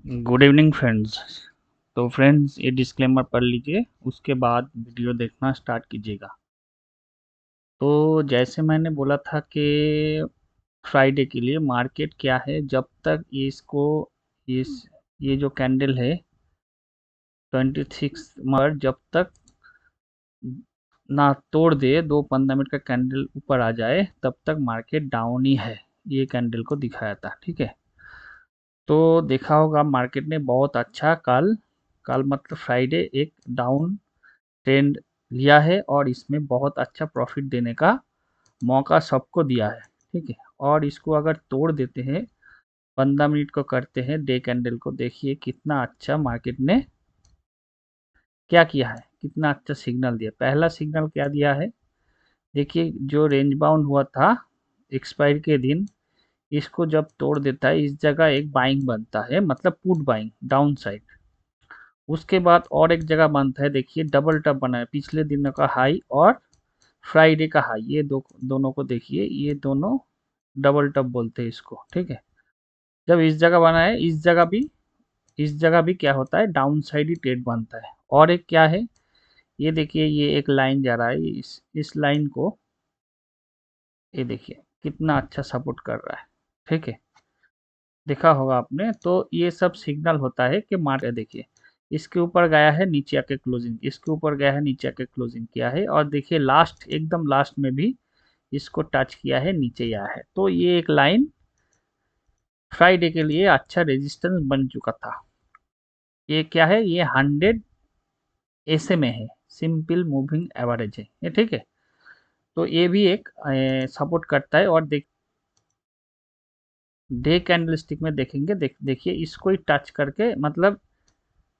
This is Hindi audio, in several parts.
Good evening friends. तो फ्रेंड्स ये डिस्क्लेमर पढ़ लीजिए, उसके बाद वीडियो देखना स्टार्ट कीजिएगा। तो जैसे मैंने बोला था कि फ्राइडे के लिए मार्केट क्या है, जब तक इसको इस ये जो कैंडल है 26 मार्च जब तक ना तोड़ दे, 2 15 मिनट का कैंडल ऊपर आ जाए तब तक मार्केट डाउन ही है। ये कैंडल को दिखाया था, ठीक है। तो देखा होगा मार्केट ने बहुत अच्छा कल कल मतलब फ्राइडे एक डाउन ट्रेंड लिया है और इसमें बहुत अच्छा प्रॉफिट देने का मौका सबको दिया है, ठीक है। और इसको अगर तोड़ देते हैं, 15 मिनट को करते हैं डे कैंडल को, देखिए कितना अच्छा मार्केट ने क्या किया है, कितना अच्छा सिग्नल दिया। पहला सिग्नल क्या दिया है, देखिए जो रेंज बाउंड हुआ था एक्सपायर के दिन, इसको जब तोड़ देता है इस जगह एक बाइंग बनता है, मतलब पुट बाइंग डाउन साइड। उसके बाद और एक जगह बनता है, देखिए डबल टप बना है, पिछले दिनों का हाई और फ्राइडे का हाई, ये दोनों को देखिए, ये दोनों डबल टप बोलते हैं इसको, ठीक है। जब इस जगह बना है, इस जगह भी क्या होता है, डाउन साइड ही ट्रेड बनता है। और एक क्या है, ये देखिए ये एक लाइन जा रहा है, इस लाइन को ये देखिए कितना अच्छा सपोर्ट कर रहा है, ठीक है। देखा होगा आपने, तो ये सब सिग्नल होता है कि मार्केट देखिए इसके ऊपर गया है, नीचे आके क्लोजिंग, इसके ऊपर गया है, नीचे आके क्लोजिंग किया है, और देखिए लास्ट एकदम लास्ट में भी इसको टच किया है, नीचे आया है। तो ये एक लाइन फ्राइडे के लिए अच्छा रेजिस्टेंस बन चुका था। ये क्या है, ये 100 SMA है, सिंपल मूविंग एवरेज है ये, ठीक है। तो ये भी एक सपोर्ट करता है। और डे कैंडलस्टिक में देखेंगे, देखिए इसको ही टच करके, मतलब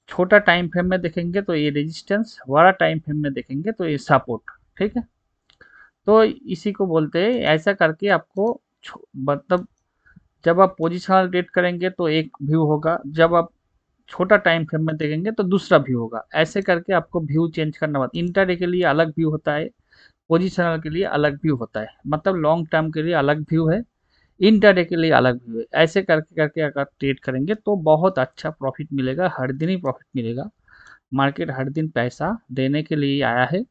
छोटा टाइम फ्रेम में देखेंगे तो ये रेजिस्टेंस, बड़ा टाइम फ्रेम में देखेंगे तो ये सपोर्ट, ठीक है। तो इसी को बोलते हैं, ऐसा करके आपको मतलब जब आप पोजिशनल ट्रेड करेंगे तो एक व्यू होगा, जब आप छोटा टाइम फ्रेम में देखेंगे तो दूसरा व्यू होगा। ऐसे करके आपको व्यू चेंज करना पड़ता है। इंटरडे के लिए अलग व्यू होता है, पोजिशनल के लिए अलग व्यू होता है, मतलब लॉन्ग टर्म के लिए अलग व्यू है, इंटरडे के लिए अलग व्यू है। ऐसे करके करके अगर ट्रेड करेंगे तो बहुत अच्छा प्रॉफिट मिलेगा, हर दिन ही प्रॉफिट मिलेगा। मार्केट हर दिन पैसा देने के लिए आया है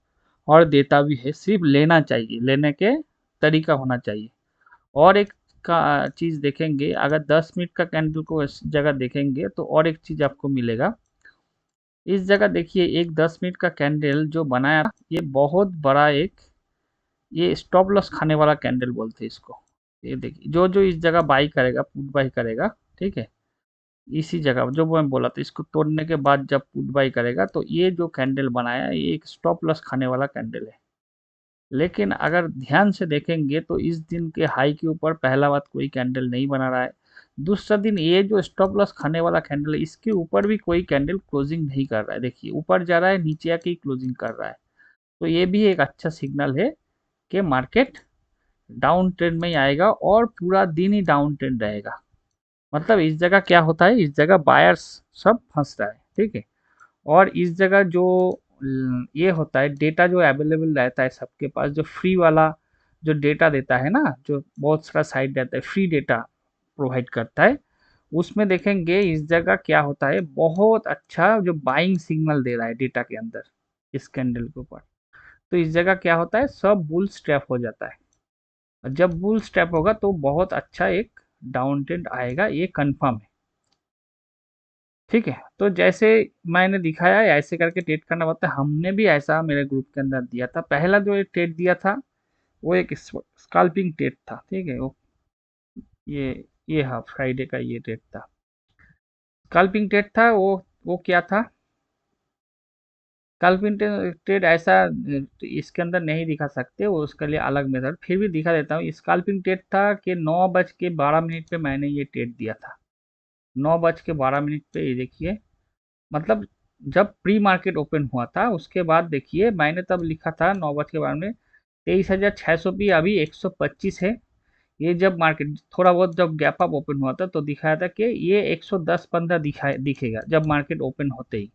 और देता भी है, सिर्फ लेना चाहिए, लेने के तरीका होना चाहिए। और एक का चीज़ देखेंगे, अगर 10 मिनट का कैंडल को इस जगह देखेंगे तो और एक चीज़ आपको मिलेगा। इस जगह देखिए एक 10 मिनट का कैंडल जो बनाया, ये बहुत बड़ा एक, ये स्टॉप लॉस खाने वाला कैंडल बोलते हैं इसको। ये देखिए जो जो इस जगह बाई करेगा, पुट बाई करेगा, ठीक है, इसी जगह जो मैं बोला था, इसको तोड़ने के बाद जब पुट बाई करेगा तो ये जो कैंडल बनाया ये एक स्टॉप लॉस खाने वाला कैंडल है। लेकिन अगर ध्यान से देखेंगे तो इस दिन के हाई के ऊपर पहला बात कोई कैंडल नहीं बना रहा है। दूसरा दिन ये जो स्टॉप लॉस खाने वाला कैंडल है, इसके ऊपर भी कोई कैंडल क्लोजिंग नहीं कर रहा है। देखिए ऊपर जा रहा है, नीचे आके क्लोजिंग कर रहा है। तो ये भी एक अच्छा सिग्नल है कि मार्केट डाउन ट्रेंड में ही आएगा और पूरा दिन ही डाउन ट्रेंड रहेगा। मतलब इस जगह क्या होता है, इस जगह बायर्स सब फंस रहा है, ठीक है। और इस जगह जो ये होता है, डेटा जो अवेलेबल रहता है सबके पास, जो फ्री वाला जो डेटा देता है ना, जो बहुत सारा साइट रहता है फ्री डेटा प्रोवाइड करता है, उसमें देखेंगे इस जगह क्या होता है, बहुत अच्छा जो बाइंग सिग्नल दे रहा है डेटा के अंदर इस कैंडल के ऊपर। तो इस जगह क्या होता है, सब बुल स्ट्रैप हो जाता है। और जब बुल स्ट्रैप होगा तो बहुत अच्छा एक डाउन ट्रेंड आएगा, ये कंफर्म है, ठीक है। तो जैसे मैंने दिखाया है ऐसे करके ट्रेड करना पड़ता है। हमने भी ऐसा मेरे ग्रुप के अंदर दिया था, पहला जो एक ट्रेड दिया था वो एक स्कैल्पिंग ट्रेड था, ठीक है। वो ये हाँ फ्राइडे का ये ट्रेड था, स्कैल्पिंग ट्रेड था। वो क्या था, स्कैल्पिंग ट्रेड ऐसा इसके अंदर नहीं दिखा सकते, वो उसके लिए अलग मेथड, फिर भी दिखा देता हूँ। स्कैल्पिंग ट्रेड था कि 9:12 पे मैंने ये ट्रेड दिया था। 9:12 पे ये देखिए, मतलब जब प्री मार्केट ओपन हुआ था उसके बाद देखिए मैंने तब लिखा था 9:12 में 23,600 भी, अभी 125 है। ये जब मार्केट थोड़ा बहुत जब गैप अप ओपन हुआ था तो दिखाया था कि ये 110-15 दिखेगा जब मार्केट ओपन होते ही,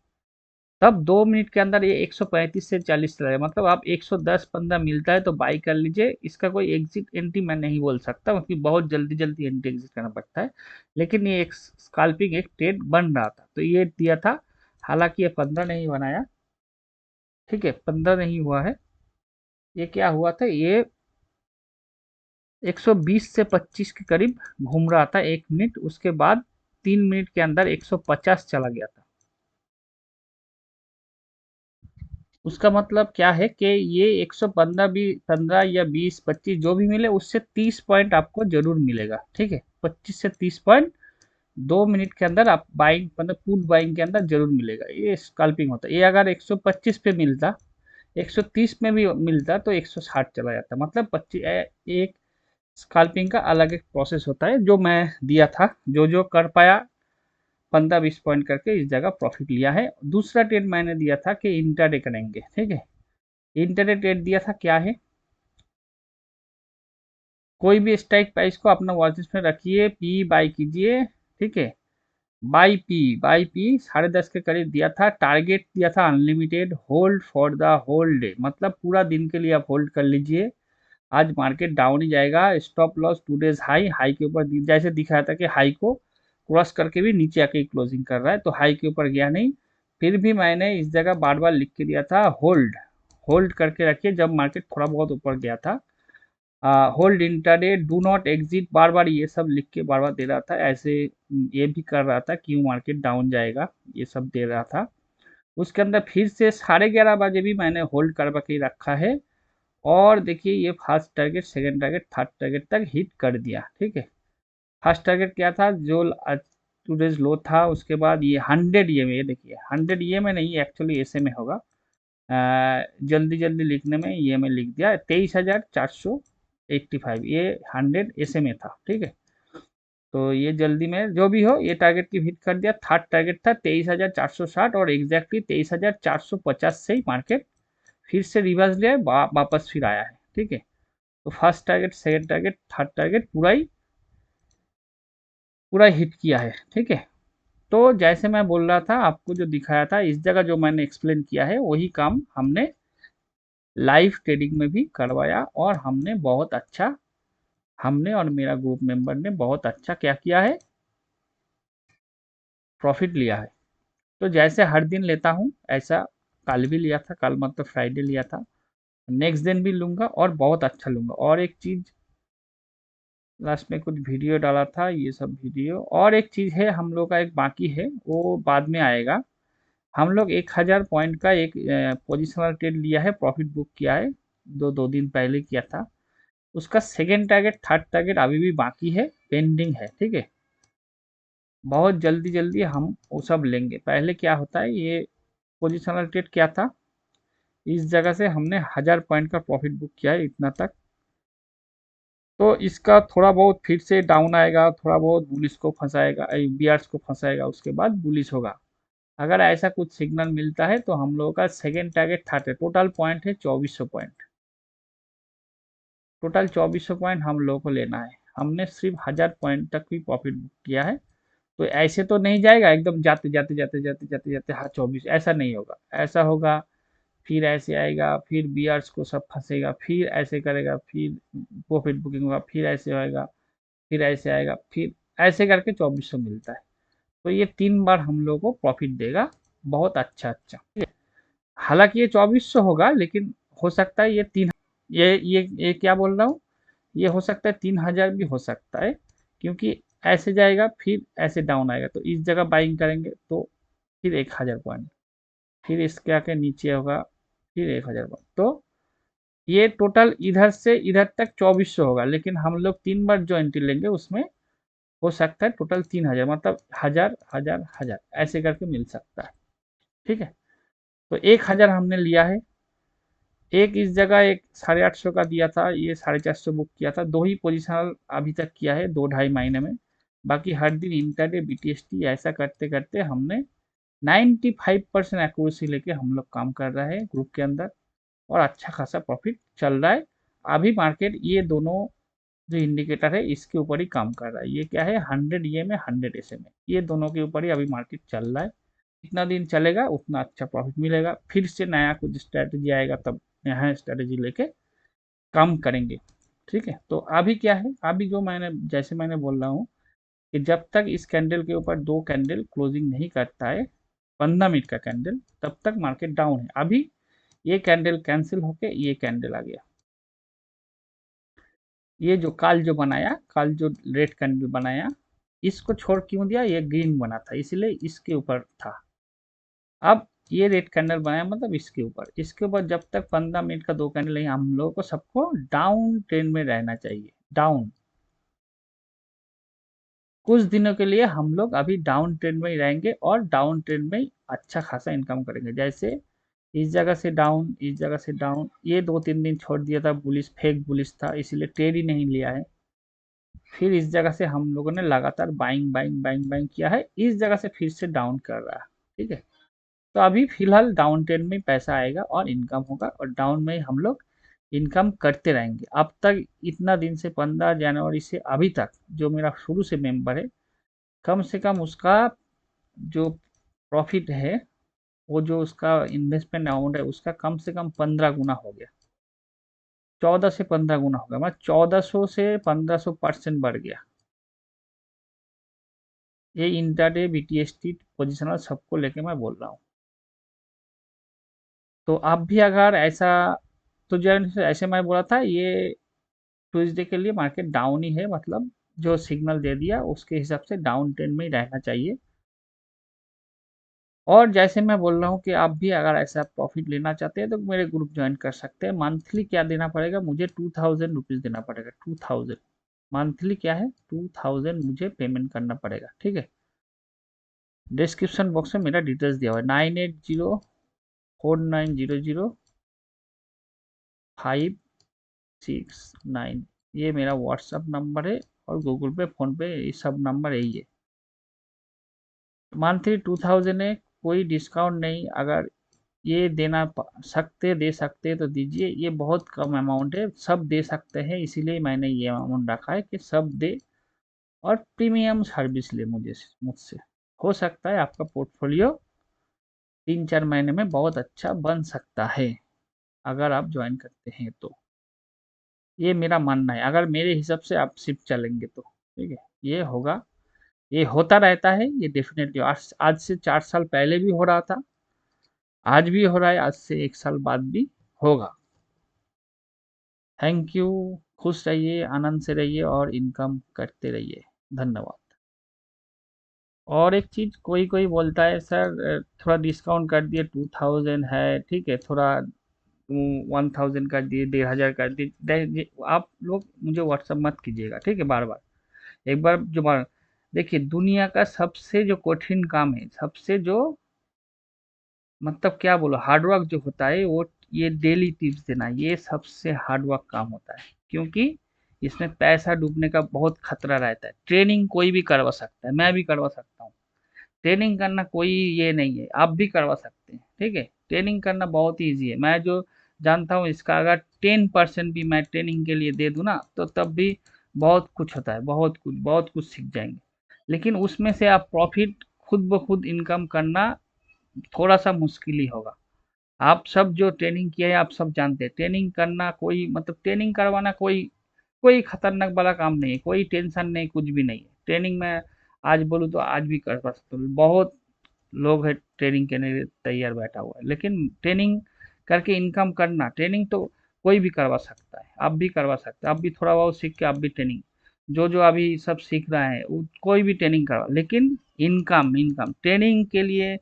तब 2 मिनट के अंदर ये 135 से 40 चला जाए, मतलब आप 110-15 मिलता है तो बाई कर लीजिए। इसका कोई एग्जिट एंट्री मैं नहीं बोल सकता, क्योंकि बहुत जल्दी जल्दी एंट्री एग्जिट करना पड़ता है। लेकिन ये एक स्कैल्पिंग एक ट्रेड बन रहा था तो ये दिया था। हालांकि ये 15 नहीं बनाया, ठीक है, 15 नहीं हुआ है। ये क्या हुआ था, ये 120 से 25 के करीब घूम रहा था 1 मिनट, उसके बाद 3 मिनट के अंदर 150 चला गया था। उसका मतलब क्या है कि ये 115 भी 15 या 20 25 जो भी मिले उससे 30 पॉइंट आपको जरूर मिलेगा, ठीक है, 25 से 30 पॉइंट 2 मिनट के अंदर आप बाइंग मतलब पुट बाइंग के अंदर जरूर मिलेगा। ये स्कैल्पिंग होता है। ये अगर 125 पे मिलता, 130 में भी मिलता तो 160 चला जाता, मतलब 25 एक स्कैल्पिंग का अलग एक प्रोसेस होता है जो मैं दिया था। जो जो कर पाया 15-20 पॉइंट करके इस जगह प्रॉफिट लिया है। दूसरा ट्रेड मैंने दिया था कि इंटरडे करेंगे, ठीक है। इंटरडे ट्रेड दिया था क्या है, कोई भी स्ट्राइक प्राइस को अपना वॉच लिस्ट में रखिए, पी बाई कीजिए, ठीक है। बाई पी 10:30 के करीब दिया था। टारगेट दिया था unlimited, hold for the whole day, मतलब पूरा दिन के लिए आप होल्ड कर लीजिए। आज मार्केट डाउन ही जाएगा। Stop loss 2 days high, high के ऊपर जैसे दिख रहा था कि हाई को क्रॉस करके भी नीचे आके क्लोजिंग कर रहा है, तो हाई के ऊपर गया नहीं। फिर भी मैंने इस जगह बार बार लिख के दिया था होल्ड, होल्ड करके रखिए। जब मार्केट थोड़ा बहुत ऊपर गया था, hold intraday, do not exit, बार बार ये सब लिख के बार बार दे रहा था। ऐसे ये भी कर रहा था क्यों मार्केट डाउन जाएगा, ये सब दे रहा था। उसके अंदर फिर से 11:30 बजे भी मैंने होल्ड करवा के रखा है। और देखिए ये first target, second target, third target तक हिट कर दिया, ठीक है। फर्स्ट टारगेट क्या था, जो टूडेज लो था, उसके बाद ये 100 ये में, ये देखिए 100 ये में नहीं, एक्चुअली ऐसे में होगा। जल्दी जल्दी लिखने में ये में लिख दिया 23,485, ये 100 ऐसे में था, ठीक है। तो ये जल्दी में जो भी हो, ये टारगेट की हिट कर दिया। थर्ड टारगेट था 23,460 और एग्जैक्टली 23,450 से ही मार्केट फिर से रिवर्स लिया है, वापस फिर आया है, ठीक है। तो first target, second target, third target पूरा हिट किया है, ठीक है। तो जैसे मैं बोल रहा था, आपको जो दिखाया था इस जगह, जो मैंने एक्सप्लेन किया है वही काम हमने लाइव ट्रेडिंग में भी करवाया, और हमने बहुत अच्छा, हमने और मेरा ग्रुप मेंबर ने बहुत अच्छा क्या किया है, प्रॉफिट लिया है। तो जैसे हर दिन लेता हूँ ऐसा कल भी लिया था, कल मतलब फ्राइडे लिया था, नेक्स्ट दिन भी लूंगा और बहुत अच्छा लूंगा। और एक चीज, लास्ट में कुछ वीडियो डाला था, ये सब वीडियो, और एक चीज है हम लोग का एक बाकी है, वो बाद में आएगा। हम लोग 1000 पॉइंट का एक पोजिशनल ट्रेड लिया है, प्रॉफिट बुक किया है, 2 दिन पहले किया था। उसका सेकेंड टारगेट, थर्ड टारगेट अभी भी बाकी है, पेंडिंग है, ठीक है। बहुत जल्दी जल्दी हम वो सब लेंगे। पहले क्या होता है, ये पोजिशनल ट्रेड क्या था, इस जगह से हमने 1000 पॉइंट का प्रॉफिट बुक किया है इतना तक। तो इसका थोड़ा बहुत फिर से डाउन आएगा, थोड़ा बहुत बुलिश को फंसाएगा, बियर्स को फंसाएगा, उसके बाद बुलिश होगा। अगर ऐसा कुछ सिग्नल मिलता है तो हम लोगों का सेकेंड टारगेट था, टोटल पॉइंट है 2400 पॉइंट, टोटल 2400 पॉइंट हम लोगों को लेना है। हमने सिर्फ 1000 पॉइंट तक भी प्रॉफिट बुक किया है। तो ऐसे तो नहीं जाएगा एकदम, जाते जाते जाते जाते जाते जाते हाँ 24, ऐसा नहीं होगा। ऐसा होगा फिर ऐसे आएगा, फिर बियर्स को सब फंसेगा, फिर ऐसे करेगा, फिर प्रॉफिट बुकिंग होगा, फिर ऐसे होएगा, फिर ऐसे आएगा, फिर ऐसे करके 2400 मिलता है। तो ये 3 बार हम लोग को प्रॉफिट देगा, बहुत अच्छा अच्छा। हालांकि ये 2400 होगा, लेकिन हो सकता है ये तीन, ये क्या बोल रहा हूँ, ये हो सकता है 3000 भी हो सकता है, क्योंकि ऐसे जाएगा फिर ऐसे डाउन आएगा, तो इस जगह बाइंग करेंगे तो फिर 1000 पॉइंट, फिर इसके आके नीचे होगा, फिर 1000 पॉइंट। तो ये टोटल इधर से इधर तक 2400 होगा, लेकिन हम लोग 3 बार जो एंट्री लेंगे उसमें हो सकता है टोटल 3000, मतलब 1000 1000 1000 ऐसे करके मिल सकता है, ठीक है। तो 1000 हमने लिया है। एक इस जगह एक 850 का दिया था, ये 450 बुक किया था। 2 ही पोजिशन अभी तक किया है 2 ढाई महीने में। बाकी हर दिन इंटरडे बीटीएसटी ऐसा करते करते हमने 95% एक्यूरेसी लेके हम लोग काम कर रहे हैं ग्रुप के अंदर, और अच्छा खासा प्रॉफिट चल रहा है। अभी मार्केट ये दोनों जो इंडिकेटर है इसके ऊपर ही काम कर रहा है। ये क्या है, 100 ये में, 100 ऐसे में, ये दोनों के ऊपर ही अभी मार्केट चल रहा है। जितना दिन चलेगा उतना अच्छा प्रॉफिट मिलेगा, फिर से नया कुछ स्ट्रैटेजी आएगा तब नया स्ट्रैटेजी लेके काम करेंगे। ठीक है, तो अभी क्या है, अभी जो मैंने जैसे मैंने बोल रहा हूँ कि जब तक इस कैंडल के ऊपर दो कैंडल क्लोजिंग नहीं करता है 15 मिनट का कैंडल, तब तक मार्केट डाउन है। अभी ये कैंडल कैंसिल होके ये कैंडल आ गया, ये जो काल जो बनाया, काल जो रेड कैंडल बनाया, इसको छोड़ क्यों दिया, ये ग्रीन बना था इसलिए इसके ऊपर था। अब ये रेड कैंडल बनाया मतलब इसके ऊपर जब तक 15 मिनट का दो कैंडल नहीं, हम लोगों को सबको डाउन ट्रेंड में रहना चाहिए। डाउन कुछ दिनों के लिए हम लोग अभी डाउन ट्रेंड में ही रहेंगे और डाउन ट्रेंड में ही अच्छा खासा इनकम करेंगे। जैसे इस जगह से डाउन, इस जगह से डाउन, ये 2-3 दिन छोड़ दिया था, बुलिश फेक बुलिश था इसीलिए ट्रेड ही नहीं लिया है। फिर इस जगह से हम लोगों ने लगातार बाइंग बाइंग बाइंग बाइंग किया है, इस जगह से फिर से डाउन कर रहा है। ठीक है, तो अभी फिलहाल डाउन ट्रेंड में पैसा आएगा और इनकम होगा और डाउन में हम लोग इनकम करते रहेंगे। अब तक इतना दिन से 15 जनवरी से अभी तक जो मेरा शुरू से मेंबर है, कम से कम उसका जो प्रॉफिट है, वो जो उसका इन्वेस्टमेंट अमाउंट है उसका कम से कम 15 गुना हो गया। 14 से 15 गुना हो गया, मतलब 1400 से 1500% बढ़ गया। ये इंट्राडे बीटीएसटी पोजिशनल सबको लेके मैं बोल रहा हूँ। तो आप भी अगर ऐसा, तो जो ऐसे मैं बोला था ये ट्यूसडे के लिए मार्केट डाउन ही है, मतलब जो सिग्नल दे दिया उसके हिसाब से डाउन ट्रेंड में ही रहना चाहिए। और जैसे मैं बोल रहा हूँ कि आप भी अगर ऐसा प्रॉफिट लेना चाहते हैं तो मेरे ग्रुप ज्वाइन कर सकते हैं। मंथली क्या देना पड़ेगा मुझे, 2000 रुपीज़ देना पड़ेगा, 2000 मंथली क्या है, 2000 मुझे पेमेंट करना पड़ेगा। ठीक है, डिस्क्रिप्शन बॉक्स में मेरा डिटेल्स दिया हुआ है, 9804900569, ये मेरा व्हाट्सअप नंबर है और गूगल पे फ़ोन पे ये सब नंबर यही है। मंथली 2000 है, कोई डिस्काउंट नहीं। अगर ये सकते दे सकते तो दीजिए, ये बहुत कम अमाउंट है, सब दे सकते हैं इसीलिए मैंने ये अमाउंट रखा है कि सब दे और प्रीमियम सर्विस ले मुझसे। हो सकता है आपका पोर्टफोलियो 3-4 महीने में बहुत अच्छा बन सकता है अगर आप ज्वाइन करते हैं तो। ये मेरा मानना है, अगर मेरे हिसाब से आप सिर्फ चलेंगे तो। ठीक है, ये होगा, ये होता रहता है, ये डेफिनेटली आज से 4 साल पहले भी हो रहा था, आज भी हो रहा है, आज से 1 साल बाद भी होगा। थैंक यू, खुश रहिए, आनंद से रहिए और इनकम करते रहिए। धन्यवाद। और एक चीज, कोई कोई बोलता है सर थोड़ा डिस्काउंट कर दिए, 2000 है ठीक है, थोड़ा 1000 कर दिए, 1500 कर दिए। आप लोग मुझे व्हाट्सअप मत कीजिएगा, ठीक है, बार बार। एक बार जो बार देखिए, दुनिया का सबसे जो कठिन काम है, सबसे जो मतलब क्या बोलो हार्डवर्क जो होता है वो, ये डेली टिप्स देना, ये सबसे हार्डवर्क काम होता है। क्योंकि इसमें पैसा डूबने का बहुत खतरा रहता है। ट्रेनिंग कोई भी करवा सकता है, मैं भी करवा सकता हूँ। ट्रेनिंग करना कोई ये नहीं है, आप भी करवा सकते हैं। ठीक है, ट्रेनिंग करना बहुत ही ईजी है। मैं जो जानता हूँ इसका अगर 10% भी मैं ट्रेनिंग के लिए दे दूँ ना, तो तब भी बहुत कुछ होता है, बहुत कुछ सीख जाएंगे। लेकिन उसमें से आप प्रॉफिट खुद ब खुद इनकम करना थोड़ा सा मुश्किल ही होगा। आप सब जो ट्रेनिंग किया है आप सब जानते हैं, ट्रेनिंग करना कोई मतलब ट्रेनिंग करवाना कोई कोई खतरनाक वाला काम नहीं है, कोई टेंशन नहीं, कुछ भी नहीं है। ट्रेनिंग में आज बोलूँ तो आज भी करवा सकते हो, बहुत लोग है ट्रेनिंग के लिए तैयार बैठा हुआ है। लेकिन ट्रेनिंग करके इनकम करना, ट्रेनिंग तो कोई भी करवा सकता है, आप भी करवा सकते हैं। आप भी थोड़ा बहुत सीख के आप भी ट्रेनिंग, जो अभी सब सीख रहे हैं वो कोई भी ट्रेनिंग करवा, लेकिन इनकम इनकम ट्रेनिंग के लिए,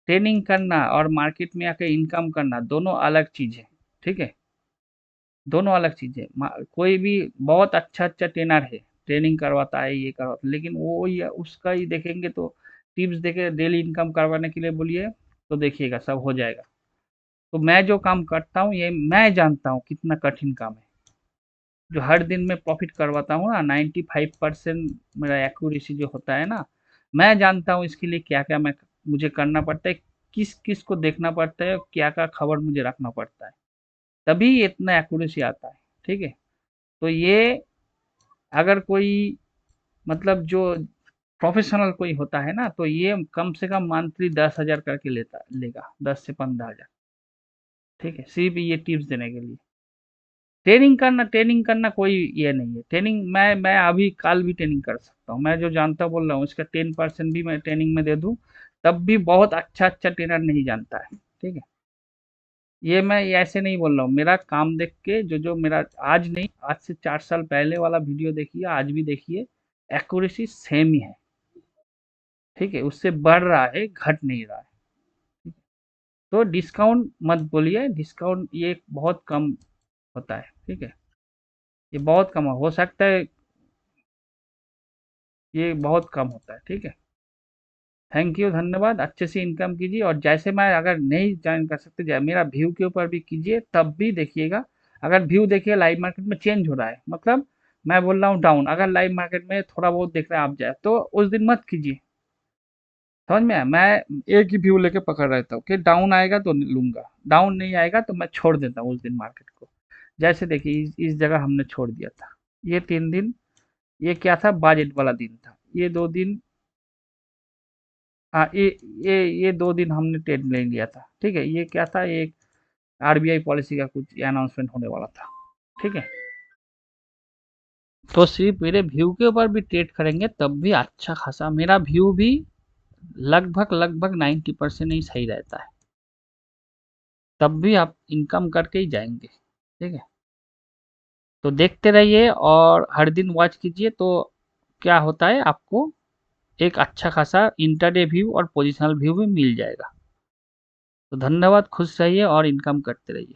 ट्रेनिंग करना और मार्केट में आके इनकम करना दोनों अलग चीज है। ठीक है, दोनों अलग चीज है। कोई भी बहुत अच्छा अच्छा ट्रेनर है, ट्रेनिंग करवाता है, ये करवाता है, लेकिन वो या उसका ही देखेंगे तो टिप्स देके डेली इनकम करवाने के लिए बोलिए तो देखिएगा सब हो जाएगा। तो मैं जो काम करता हूँ ये मैं जानता हूँ कितना कठिन काम है। जो हर दिन में प्रॉफिट करवाता हूँ ना, 95% मेरा एक्यूरेसी जो होता है ना, मैं जानता हूँ इसके लिए क्या क्या मुझे करना पड़ता है, किस किस को देखना पड़ता है, क्या क्या खबर मुझे रखना पड़ता है, तभी इतना एक्यूरेसी आता है। ठीक है, तो ये अगर कोई मतलब जो प्रोफेशनल कोई होता है ना, तो ये कम से कम मंथली 10,000 करके लेगा, 10 से 15,000। ठीक है, सिर्फ ये टिप्स देने के लिए। ट्रेनिंग करना कोई ये नहीं है। ट्रेनिंग मैं अभी कल भी ट्रेनिंग कर सकता हूँ। मैं जो जानता बोल रहा हूँ इसका 10% भी मैं ट्रेनिंग में दे दूँ, तब भी बहुत अच्छा अच्छा ट्रेनर नहीं जानता है। ठीक है, ये ऐसे नहीं बोल रहा हूँ। मेरा काम देख के जो मेरा आज नहीं, आज से 4 साल पहले वाला वीडियो देखिए, आज भी देखिए, एक्यूरेसी सेम ही है। ठीक है, उससे बढ़ रहा है, घट नहीं रहा है। तो डिस्काउंट मत बोलिए, डिस्काउंट ये बहुत कम होता है। ठीक है, ये बहुत कम हो सकता है, ये बहुत कम होता है। ठीक है, थैंक यू, धन्यवाद। अच्छे से इनकम कीजिए, और जैसे मैं अगर नहीं ज्वाइन कर सकते, मेरा व्यू के ऊपर भी कीजिए, तब भी देखिएगा। अगर व्यू देखिए लाइव मार्केट में चेंज हो रहा है, मतलब मैं बोल रहा हूँ डाउन, अगर लाइव मार्केट में थोड़ा बहुत देख रहे हैं आप जाए, तो उस दिन मत कीजिए। समझ में आया? मैं एक ही व्यू लेके पकड़ रहता हूँ कि डाउन आएगा तो लूंगा, डाउन नहीं आएगा तो मैं छोड़ देता हूँ उस दिन मार्केट को। जैसे देखिए इस जगह हमने छोड़ दिया था, ये 3 दिन, ये क्या था, बजट वाला दिन था, ये 2 दिन। हाँ, ये 2 दिन हमने ट्रेड ले लिया था। ठीक है, ये क्या था, एक आरबीआई पॉलिसी का कुछ अनाउंसमेंट होने वाला था। ठीक है, तो सिर्फ मेरे व्यू के ऊपर भी ट्रेड करेंगे तब भी अच्छा खासा मेरा व्यू भी लगभग लगभग 90% ही सही रहता है, तब भी आप इनकम करके ही जाएंगे। ठीक है, तो देखते रहिए और हर दिन वॉच कीजिए, तो क्या होता है, आपको एक अच्छा खासा इंटरडे व्यू और पोजिशनल व्यू भी मिल जाएगा। तो धन्यवाद, खुश रहिए और इनकम करते रहिए।